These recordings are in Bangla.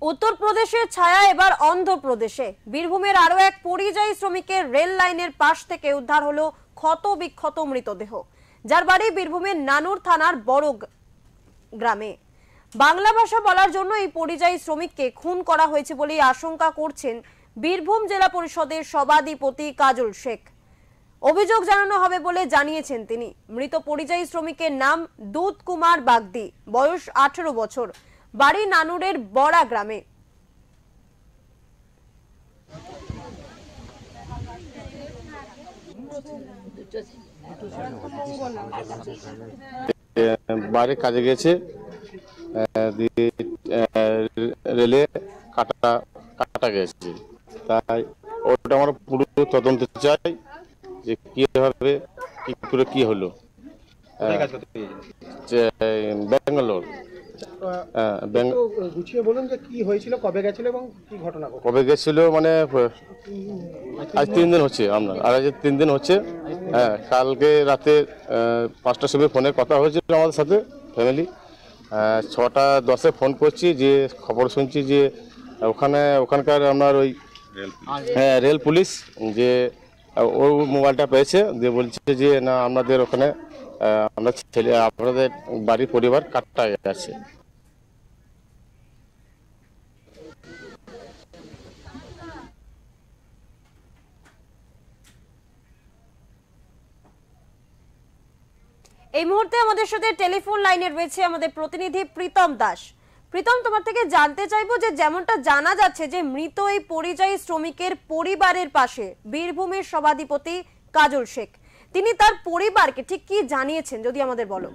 উত্তরপ্রদেশের ছায়া এবার অন্ধ্রপ্রদেশে। বীরভূমের আরো এক পরিযায়ী শ্রমিকের রেল লাইনের পাশ থেকে উদ্ধার হলো ক্ষত বিক্ষত মৃতদেহ, যার বাড়ি বীরভূমের নানুর থানার বড় গ্রামে। বাংলা ভাষা বলার জন্য এই পরিযায়ী শ্রমিককে খুন করা হয়েছে বলে আশঙ্কা করছেন বীরভূম জেলা পরিষদের সভাধিপতি কাজল শেখ। অভিযোগ জানানো হবে বলে জানিয়েছেন তিনি। মৃত পরিযায়ী শ্রমিকের নাম দুধ কুমার বাগদি, বয়স 18 বছর, বাড়ি নানুরের বড়া গ্রামে। বাইরে কাজে গেছে, রেলে কাটা গেছে, তাই ওটা আমরা পুরো তদন্ত চাই যে কিভাবে কি করে কি হলো। ব্যাঙ্গালোর। গুছিয়ে বলুন যে কি হয়েছিল, কবে গেছিল এবং কি ঘটনা কবে গেছিল। মানে আজ 3 দিন হচ্ছে, আজ 3 দিন হচ্ছে। হ্যাঁ, কালকে রাতে 5টার সময় ফোনে কথা হয়েছিল আমাদের সাথে ফ্যামিলি। 6টা 10-এ ফোন করছি, যে খবর শুনছি যে ওখানকার আপনার ওই রেল পুলিশ যে ও মোবাইলটা পেয়েছে, দিয়ে বলছে যে না আপনাদের ওখানে আপনাদের বাড়ির পরিবার কাটা গেছে। এই মুহূর্তে আমাদের সাথে টেলিফোন লাইনে রয়েছে আমাদের প্রতিনিধি প্রীতম দাস। প্রীতম, তোমার থেকে জানতে চাইবো যে যেমনটা জানা যাচ্ছে যে মৃত এই পরিযায়ী শ্রমিকের পরিবারের পাশে বীরভূমের সভাধিপতি কাজল শেখ, তিনি তার পরিবারকে ঠিক কি জানিয়েছেন যদি আমাদের বলো।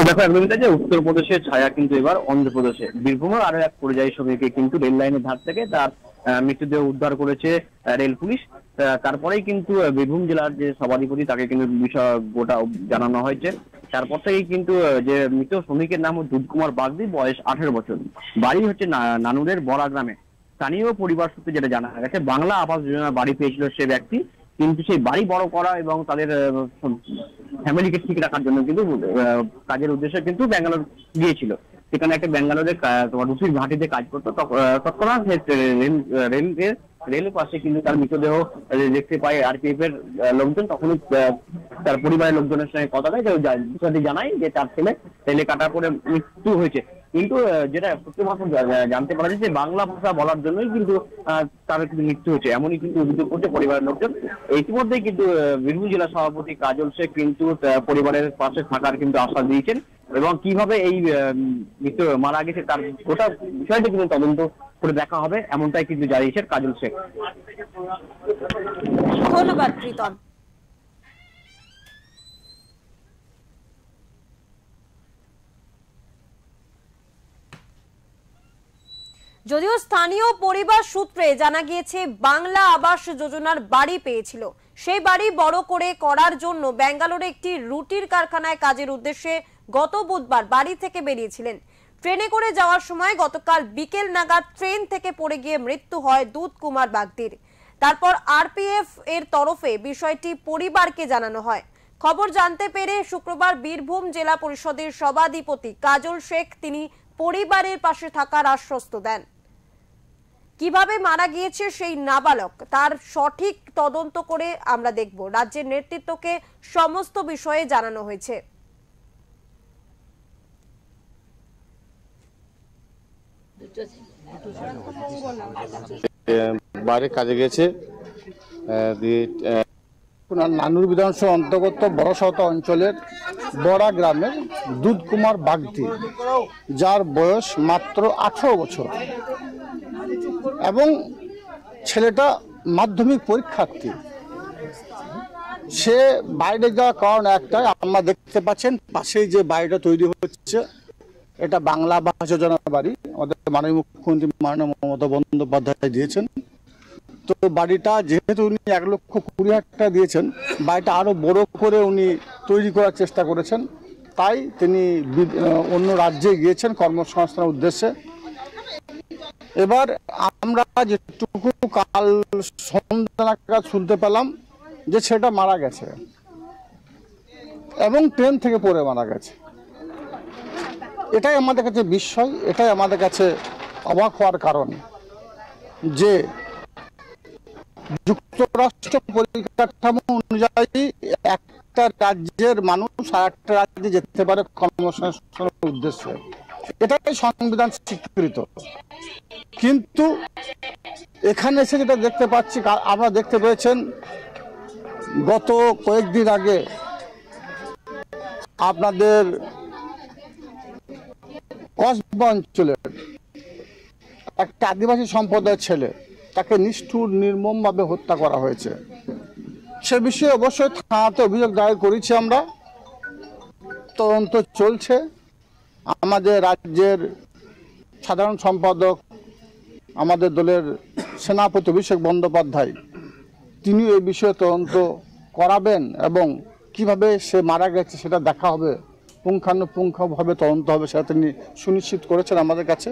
দেখো, একদমই তাই যে উত্তরপ্রদেশের ছায়া কিন্তু এবার অন্ধ্রপ্রদেশে। বীরভূমের আরো এক পরিযায়ী শ্রমিককে কিন্তু রেল লাইনের ধার থেকে তার মৃতদেহ উদ্ধার করেছে রেল পুলিশ। তারপরেই কিন্তু বীরভূম জেলার যে সভাধিপতি তাকে কিন্তু বিষয় গোটা জানানো হয়েছে। তারপর থেকেই কিন্তু যে মৃত শ্রমিকের নাম দুধ কুমার বাগদি, বয়স 18 বছর, বাড়ি হচ্ছে নানুরের বড়া গ্রামে। স্থানীয় পরিবার সূত্রে যেটা জানা গেছে, বাংলা আবাস যোজনার বাড়ি পেয়েছিল সে ব্যক্তি, কিন্তু সেই বাড়ি বড় করা এবং তাদের ফ্যামিলিকে ঠিক রাখার জন্য কিন্তু কাজের উদ্দেশ্যে কিন্তু ব্যাঙ্গালোর গিয়েছিল। সেখানে একটা ব্যাঙ্গালোরে তোমার রুটির ঘাটিতে কাজ করতো। তৎক্ষণাৎ রেলের পাশে কিন্তু তার মৃতদেহ দেখতে পায় আরপিএফ এর লোকজন। তখনই তার পরিবারের লোকজনের সঙ্গে কথা বলে জানায় যে তার ছেলে রেলে কাটার পরে মৃত্যু হয়েছে। কিন্তু যেটা সত্যি জানতে পারা যায় যে বাংলা ভাষা বলার জন্যই কিন্তু তার কিন্তু মৃত্যু হয়েছে, এমনই কিন্তু অভিযোগ করছে পরিবারের লোকজন। ইতিমধ্যেই কিন্তু বীরভূম জেলা সভাপতি কাজল শেখ কিন্তু পরিবারের পাশে থাকার কিন্তু আশ্বাস দিয়েছেন, এবং কিভাবে এই মৃত্যু মারা গেছে তার গোটা বিষয়টা কিন্তু তদন্ত করে দেখা হবে, এমনটাই কিন্তু জানিয়েছেন কাজল শেখ। ধন্যবাদ প্রীতম। যদিও স্থানীয় পরিবার সূত্রে জানা গিয়েছে বাংলা আবাস যোজনার বাড়ি পেয়েছিল, সেই বাড়ি বড় করে করার জন্য ব্যাঙ্গালোরে একটি রুটির কারখানায় কাজের উদ্দেশ্যে গত বুধবার বাড়ি থেকে বেরিয়েছিলেন। ট্রেনে করে যাওয়ার সময় গতকাল বিকেল নাগাদ ট্রেন থেকে পড়ে গিয়ে মৃত্যু হয় দুধ কুমার বাগদির। তারপর আরপিএফ এর তরফে বিষয়টি পরিবারকে জানানো হয়। খবর জানতে পেরে শুক্রবার বীরভূম জেলা পরিষদের সভাধিপতি কাজল শেখ তিনি পরিবারের পাশে থাকার আশ্বস্ত দেন। কিভাবে মারা গিয়েছে সেই নাবালক তার সঠিক তদন্ত করে আমরা দেখব। রাজ্যের নেতৃত্বকে সমস্ত বিষয়ে জানানো হয়েছে। বাইরে কাজে গেছে, নানুর বিধানসভা অন্তর্গত বড়সতা অঞ্চলের বড়া গ্রামের দুধ কুমার বাগদি, যার বয়স মাত্র 18 বছর এবং ছেলেটা মাধ্যমিক পরীক্ষার্থী। সে বাইরে যাওয়ার কারণ একটাই, আমরা দেখতে পাচ্ছেন পাশেই যে বাড়িটা তৈরি হচ্ছে, এটা বাংলা আবাস যোজনার বাড়ি। আমাদের মাননীয় মুখ্যমন্ত্রী মাননীয় মমতা বন্দ্যোপাধ্যায় দিয়েছেন। তো বাড়িটা যেহেতু উনি 1,20,000 টাকা দিয়েছেন, বাড়িটা আরো বড় করে উনি তৈরি করার চেষ্টা করেছেন। তাই তিনি অন্য রাজ্যে গিয়েছেন কর্মসংস্থানের উদ্দেশ্যে। এবার আমরা যেটুকু কাল সন্ধ্যা নাগাদ শুনতে পেলাম যে সেটা মারা গেছে এবং ট্রেন থেকে পড়ে মারা গেছে। এটাই আমাদের কাছে বিস্ময়, এটাই আমাদের কাছে অবাক হওয়ার কারণ যে যুক্তরাষ্ট্র পরিকাঠামো অনুযায়ী একটা রাজ্যের মানুষ আর একটা রাজ্যে যেতে পারে কর্মসংস্থানের উদ্দেশ্যে, এটাই সংবিধান স্বীকৃত। কিন্তু এখানে এসে যেটা দেখতে পাচ্ছি, আমরা দেখতে পেয়েছেন গত কয়েকদিন আগে আপনাদের কসবা অঞ্চলের একটা আদিবাসী সম্প্রদায়ের ছেলে, তাকে নিষ্ঠুর নির্মমভাবে হত্যা করা হয়েছে। সে বিষয়ে অবশ্যই থানাতে অভিযোগ দায়ের করেছি আমরা, তদন্ত চলছে। আমাদের রাজ্যের সাধারণ সম্পাদক, আমাদের দলের সেনাপতি অভিষেক বন্দ্যোপাধ্যায়, তিনি এই বিষয়ে তদন্ত করাবেন এবং কিভাবে সে মারা গেছে সেটা দেখা হবে, পুঙ্খানুপুঙ্খভাবে তদন্ত হবে, সেটা তিনি সুনিশ্চিত করেছেন আমাদের কাছে।